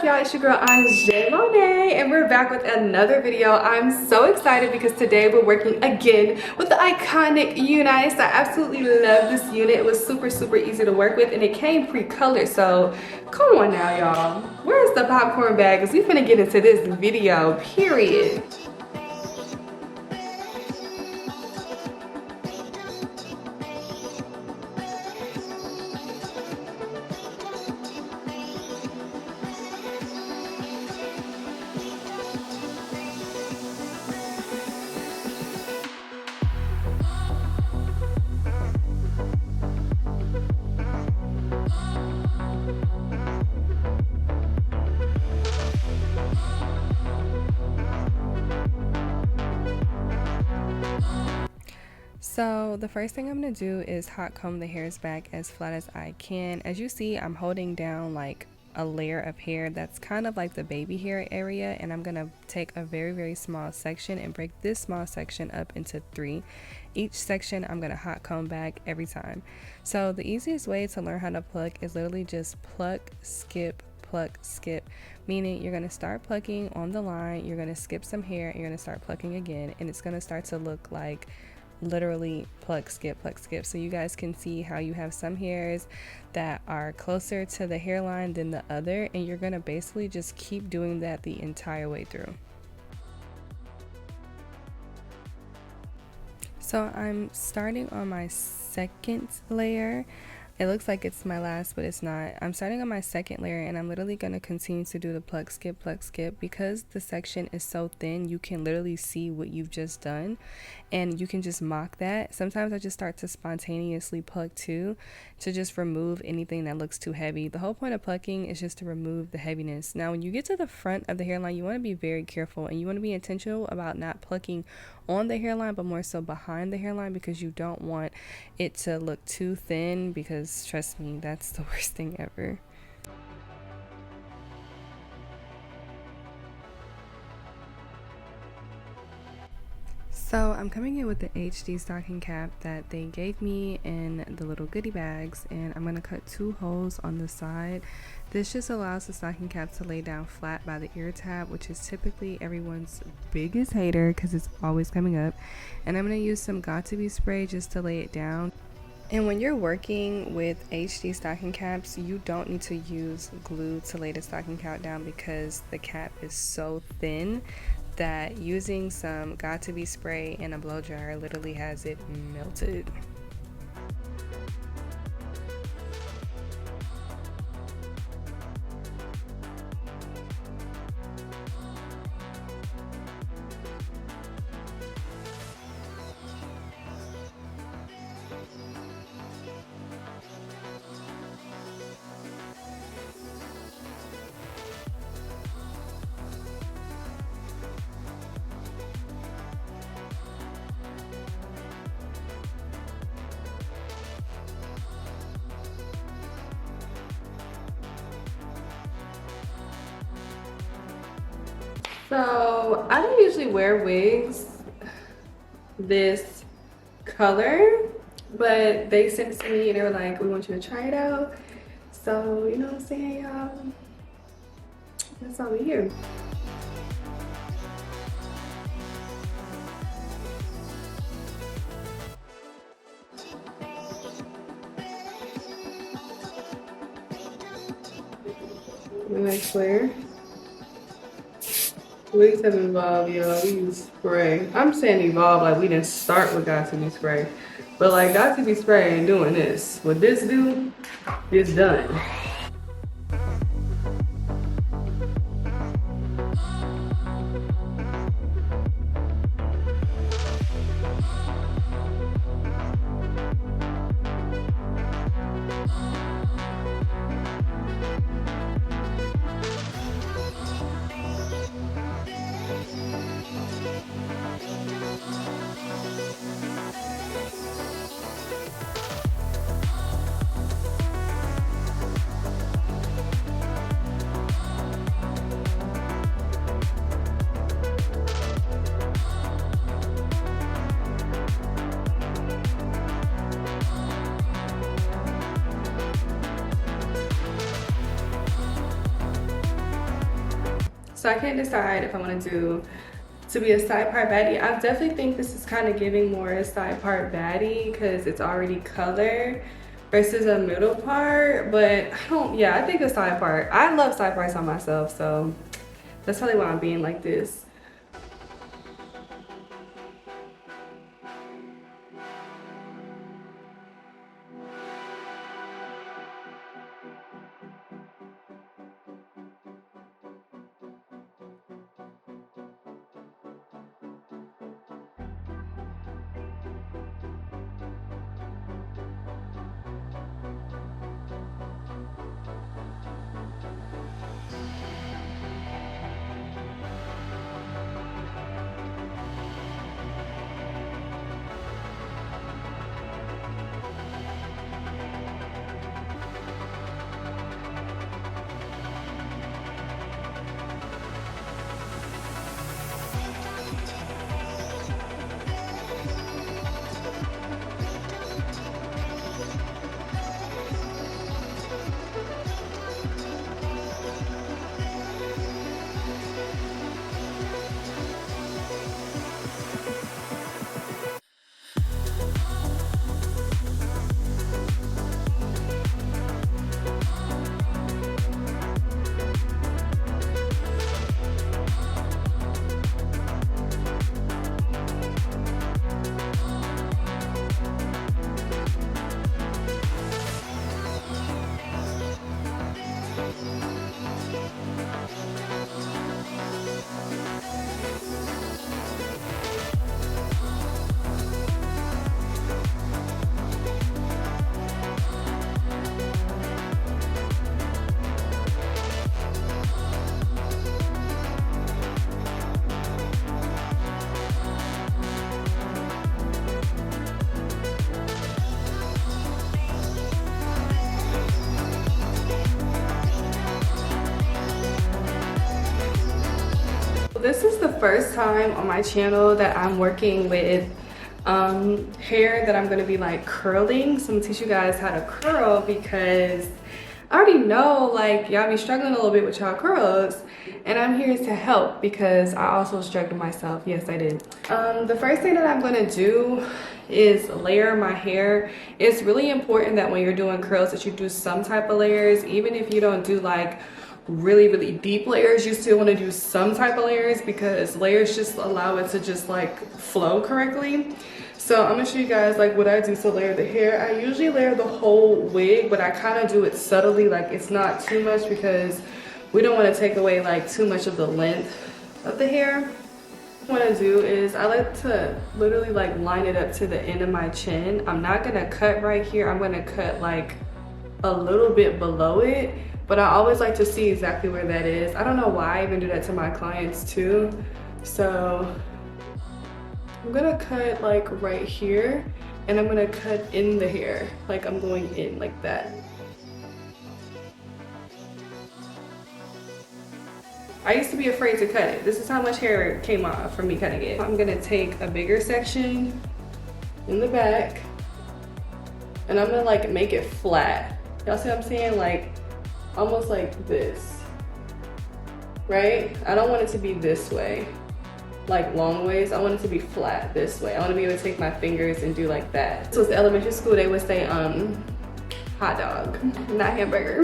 up, y'all? It's your girl AnJaemonea, and we're back with another video. I'm so excited because today we're working again with the iconic UNice. I absolutely love this unit. It was super easy to work with, and it came pre-colored. So come on now, y'all. Where's the popcorn bag? Because we're finna get into this video, period. So the first thing I'm going to do is hot comb the hairs back as flat as I can. As you see, I'm holding down like a layer of hair that's kind of like the baby hair area, and I'm going to take a very small section and break this small section up into 3. Each section I'm going to hot comb back every time. So the easiest way to learn how to pluck is literally just pluck, skip, meaning you're going to start plucking on the line, you're going to skip some hair, and you're going to start plucking again, and it's going to start to look like literally pluck, skip. So you guys can see how you have some hairs that are closer to the hairline than the other, and you're going to basically just keep doing that the entire way through. So I'm starting on my second layer. It looks like it's my last, but it's not. I'm starting on my second layer, and I'm literally going to continue to do the pluck, skip. Because the section is so thin, you can literally see what you've just done, and you can just mock that. Sometimes I just start to spontaneously pluck too, to just remove anything that looks too heavy. The whole point of plucking is just to remove the heaviness. Now, when you get to the front of the hairline, you want to be very careful, and you want to be intentional about not plucking on the hairline, but more so behind the hairline, because you don't want it to look too thin, because trust me, that's the worst thing ever. So I'm coming in with the HD stocking cap that they gave me in the little goodie bags, and I'm going to cut 2 holes on the side. This just allows the stocking cap to lay down flat by the ear tab, which is typically everyone's biggest hater because it's always coming up. And I'm going to use some Got2b spray just to lay it down. And when you're working with HD stocking caps, you don't need to use glue to lay the stocking cap down because the cap is so thin that using some Got2b spray and a blow dryer literally has it melted. So I don't usually wear wigs this color, but they sent it to me and they were like, we want you to try it out. So, you know what I'm saying, y'all? That's why we're here. Next layer. Wigs have evolved, y'all. We use spray. I'm saying evolve like we didn't start with Got2b spray. But like Got2b spray ain't doing this. What this do is done. So I can't decide if I want to do to be a side part baddie. I definitely think this is kind of giving more a side part baddie because it's already color versus a middle part. But I think a side part. I love side parts on myself, so that's probably why I'm being like this. This is the first time on my channel that I'm working with hair that I'm going to be like curling. So I'm going to teach you guys how to curl because I already know like y'all be struggling a little bit with y'all curls, and I'm here to help because I also struggled myself. Yes, I did. The first thing that I'm going to do is layer my hair. It's really important that when you're doing curls that you do some type of layers. Even if you don't do like really deep layers, you still want to do some type of layers because layers just allow it to just like flow correctly. So I'm gonna show you guys like what I do to layer the hair. I usually layer the whole wig, but I kind of do it subtly, like it's not too much because we don't want to take away like too much of the length of the hair. What I do is I like to literally like line it up to the end of my chin. I'm not gonna cut right here. I'm gonna cut like a little bit below it, but I always like to see exactly where that is. I don't know why I even do that to my clients too. So I'm gonna cut like right here, and I'm gonna cut in the hair. Like I'm going in like that. I used to be afraid to cut it. This is how much hair came off from me cutting it. I'm gonna take a bigger section in the back, and I'm gonna like make it flat. Y'all see what I'm saying? Like almost like this, right? I don't want it to be this way, like long ways. I want it to be flat this way. I want to be able to take my fingers and do like that. So it's elementary school, they would say hot dog, not hamburger.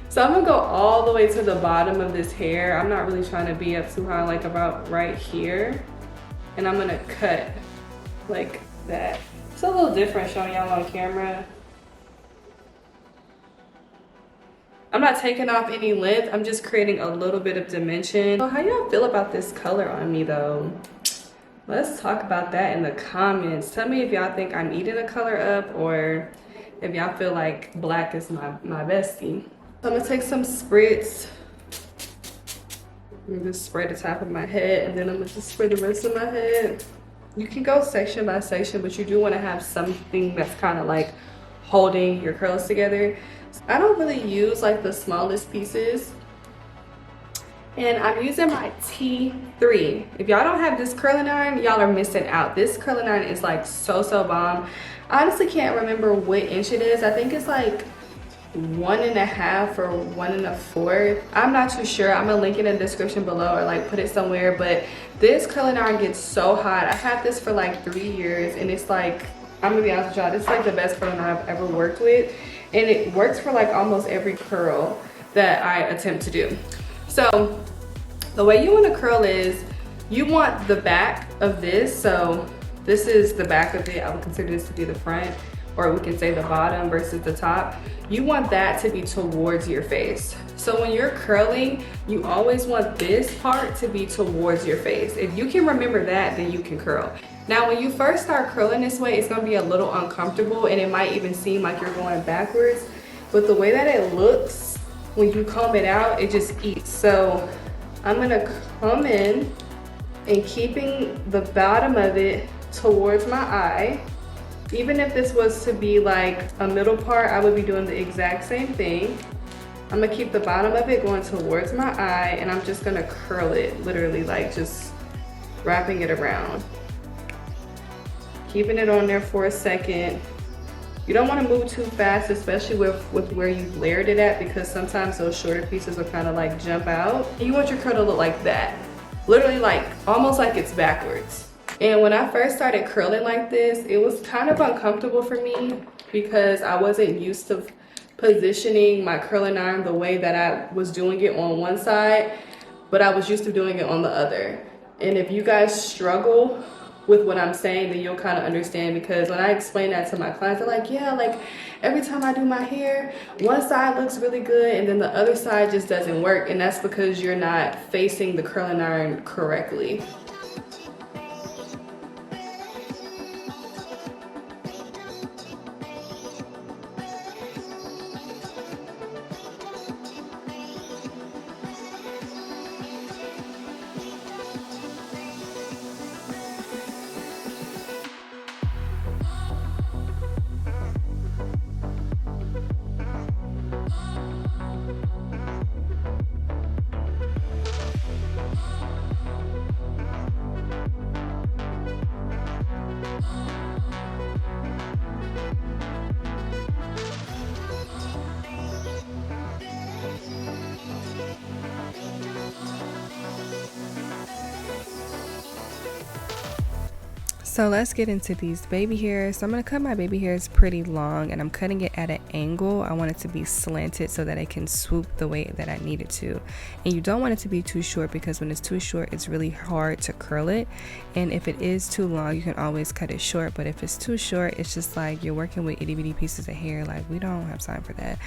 So I'm gonna go all the way to the bottom of this hair. I'm not really trying to be up too high, like about right here. And I'm gonna cut like that. It's a little different showing y'all on camera. I'm not taking off any length. I'm just creating a little bit of dimension. So how y'all feel about this color on me though? Let's talk about that in the comments. Tell me if y'all think I'm eating the color up or if y'all feel like black is my bestie. So I'm gonna take some spritz. I'm gonna just spray the top of my head, and then I'm gonna just spray the rest of my head. You can go section by section, but you do wanna have something that's kind of like holding your curls together. I don't really use like the smallest pieces, and I'm using my T3. If y'all don't have this curling iron, y'all are missing out. This curling iron is like so bomb. I honestly can't remember what inch it is. I think it's like 1.5 or 1 1/4. I'm not too sure. I'm gonna link it in the description below or like put it somewhere. But this curling iron gets so hot. I've had this for like 3 years, and it's like, I'm gonna be honest with y'all, this is like the best curling iron I've ever worked with, and it works for like almost every curl that I attempt to do. So the way you want to curl is, you want the back of this, so this is the back of it. I would consider this to be the front, or we can say the bottom versus the top. You want that to be towards your face. So when you're curling, you always want this part to be towards your face. If you can remember that, then you can curl. Now, when you first start curling this way, it's gonna be a little uncomfortable, and it might even seem like you're going backwards, but the way that it looks, when you comb it out, it just eats. So I'm gonna come in and keeping the bottom of it towards my eye. Even if this was to be like a middle part, I would be doing the exact same thing. I'm gonna keep the bottom of it going towards my eye, and I'm just gonna curl it, literally like just wrapping it around. Keeping it on there for a second. You don't wanna move too fast, especially with where you've layered it at, because sometimes those shorter pieces will kind of like jump out. And you want your curl to look like that. Literally like, almost like it's backwards. And when I first started curling like this, it was kind of uncomfortable for me because I wasn't used to positioning my curling iron the way that I was doing it on one side, but I was used to doing it on the other. And if you guys struggle with what I'm saying, then you'll kind of understand, because when I explain that to my clients, they're like, yeah, like every time I do my hair, one side looks really good and then the other side just doesn't work. And that's because you're not facing the curling iron correctly. So let's get into these baby hairs. So I'm going to cut my baby hairs pretty long, and I'm cutting it at an angle. I want it to be slanted so that it can swoop the way that I need it to. And you don't want it to be too short, because when it's too short, it's really hard to curl it. And if it is too long, you can always cut it short. But if it's too short, it's just like you're working with itty bitty pieces of hair. Like, we don't have time for that.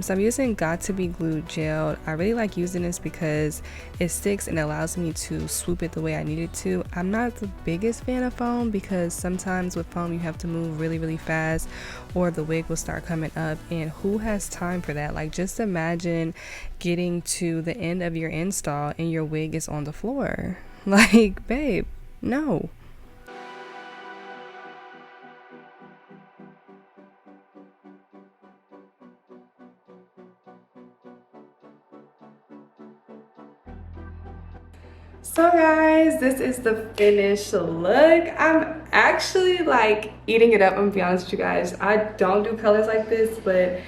So I'm using Got to Be Glued gel. I really like using this because it sticks and allows me to swoop it the way I need it to. I'm not the biggest fan of foam, because sometimes with foam you have to move really fast, or the wig will start coming up, and who has time for that? Like, just imagine getting to the end of your install and your wig is on the floor. Like, babe, no. So guys, this is the finished look. I'm actually like eating it up. I'm gonna be honest with you guys. I don't do colors like this, but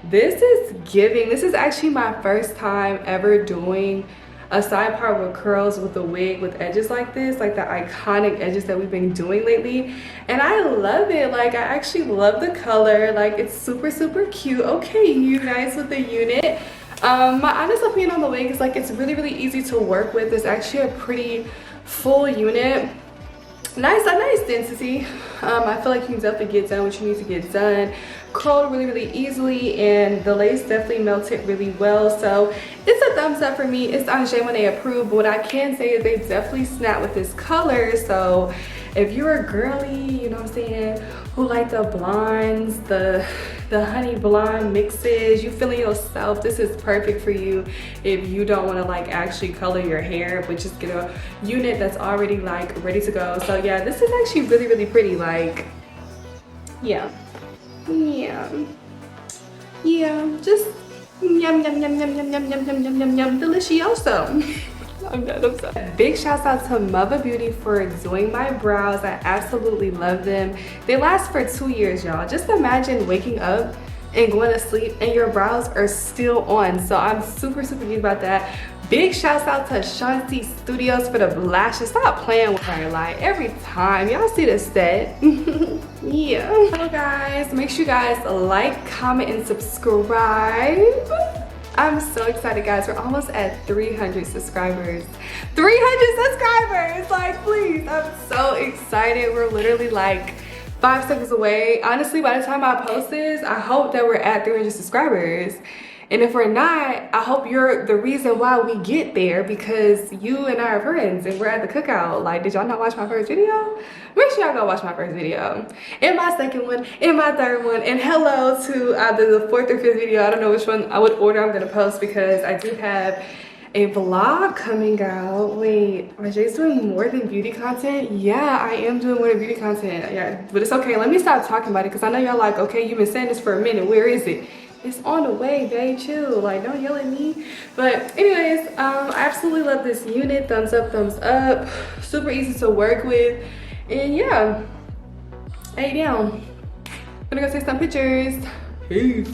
this is giving. This is actually my first time ever doing a side part with curls with a wig with edges like this, like the iconic edges that we've been doing lately. And I love it. Like, I actually love the color. Like, it's super cute. Okay, UNice with the unit. My honest opinion on the wig is like, it's really easy to work with. It's actually a pretty full unit. A nice density. I feel like you can definitely get done what you need to get done. Curled really easily, and the lace definitely melted really well. So it's a thumbs up for me. It's AnJaemonea approved. But what I can say is they definitely snap with this color. So if you're a girly, you know what I'm saying, who like the blondes, the honey blonde mixes, you feeling yourself, this is perfect for you. If you don't want to like actually color your hair, but just get a unit that's already like ready to go. So yeah, this is actually really pretty. Like, yeah, just yum delicioso. I'm sorry. Big shouts out to Mother Beauty for doing my brows. I absolutely love them. They last for 2 years, y'all. Just imagine waking up and going to sleep and your brows are still on. So I'm super geeked about that. Big shouts out to Shanti Studios for the lashes. Stop playing with her, like every time. Y'all see the set. Yeah. Hello guys, make sure you guys like, comment, and subscribe. I'm so excited, guys. We're almost at 300 subscribers. 300 subscribers, like please. I'm so excited. We're literally like 5 seconds away. Honestly, by the time I post this, I hope that we're at 300 subscribers. And if we're not, I hope you're the reason why we get there, because you and I are friends and we're at the cookout. Like, did y'all not watch my first video? Make sure y'all go watch my first video, and my second one, and my third one, and hello to either the 4th or 5th video. I don't know which one, what order I'm gonna post, because I do have a vlog coming out. Wait, are Jay's doing more than beauty content? Yeah, I am doing more than beauty content. Yeah, but it's okay. Let me stop talking about it, because I know y'all like, okay, you've been saying this for a minute. Where is it? It's on the way, babe. Chill. Like, don't yell at me. But anyways, I absolutely love this unit. Thumbs up, thumbs up. Super easy to work with. And yeah, hey down. I'm gonna go take some pictures. Peace.